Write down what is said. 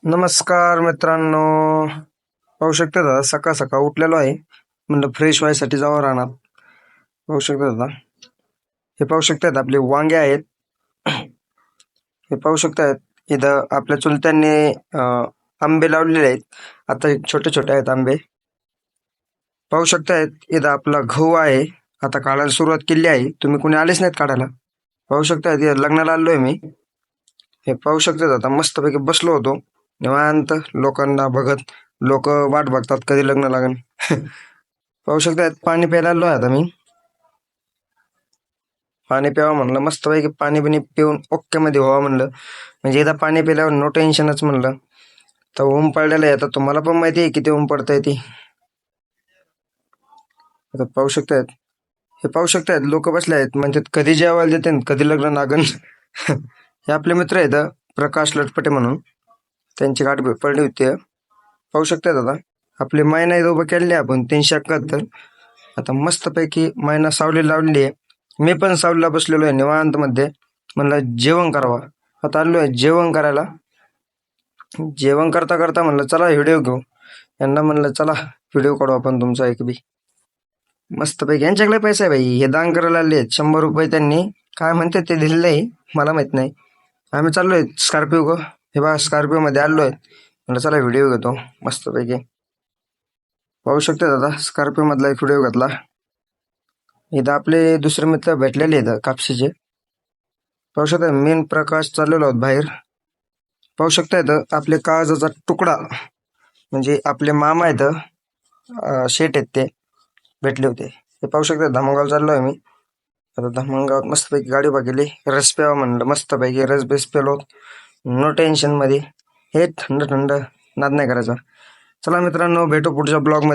नमस्कार मित्रांनो. पाहू शकता दादा, सकाळ सकाळ उठलेलो आहे. म्हणलं फ्रेश व्हायसाठी जावं राहणार. पाहू शकता दादा, हे पाहू शकतात आपले वांगे आहेत. हे पाहू शकतात इथं आपल्या चुलत्यांनी आंबे लावलेले आहेत. आता छोटे छोटे आहेत आंबे. पाहू शकतायत इथं आपला गहू आहे. आता काढायला सुरुवात केली आहे. तुम्ही कोणी आलेच नाहीत काढायला. पाहू शकतायत इथं लग्नाला आलोय मी. हे पाहू शकतात आता मस्तपैकी बसलो होतो निवांत लोकांना बघत. लोक वाट बघतात कधी लग्न लागन. पाहू शकतात पाणी प्यायला आलोय आता मी. पाणी प्यावं म्हणलं, मस्तपैकी पाणी बिणी पिऊन ओके मध्ये व्हावं म्हणलं. म्हणजे एकदा पाणी पिल्यावर नो टेन्शनच म्हणलं. तर ऊन पडलेलं आहे, आता तुम्हाला पण माहिती आहे किती ऊन पडतंय ती. आता पाहू शकतायत, हे पाहू शकतायत लोक बसले आहेत, म्हणजे कधी जेवायला देते कधी लग्न लागन. हे आपले मित्र आहेत प्रकाश लटपटे म्हणून. त्यांची गाठ पडली होती. पाहू शकताय दादा, आपले मैना इथं उभं केलेले आपण 371. आता मस्तपैकी मैना सावली लावलेली आहे. मी पण सावलीला बसलेलो आहे निवांत मध्ये. म्हणलं जेवण करावं. आता आलो आहे जेवण करायला. जेवण करता करता म्हणलं चला व्हिडिओ घेऊ. यांना म्हणलं चला व्हिडिओ काढू आपण तुमचा एक बी. मस्तपैकी यांच्याकडे पैसा आहे भाई. हे दान करायला आले 100 रुपये त्यांनी काय म्हणते ते दिलेलं आहे, मला माहित नाही. आम्ही चाललोय स्कॉर्पिओ गो. हे बघा स्कॉर्पिओ मध्ये आलोय. म्हणलं चला व्हिडिओ घेतो मस्तपैकी. पाहू शकता दादा, स्कॉर्पिओ मधला एक व्हिडिओ घेतला. इथं आपले दुसरे मित्र भेटलेले आहेत कापशीचे. पाहू शकता मेन प्रकाश चाललेलो आहोत बाहेर. पाहू शकता इथं आपले काळजाचा तुकडा म्हणजे आपले मामा आहेत, शेठ आहेत, ते भेटले होते. हे पाहू शकता धामणगाव चाललोय मी. आता धामणगावात मस्तपैकी गाडी बघितली. रस प्यावा म्हणलं, मस्तपैकी रस बेस पेलो. नो टेन्शन मध्ये. हे थंड थंड नाद नाही करायचा. चला मित्रांनो, भेटू पुढच्या ब्लॉग मध्ये.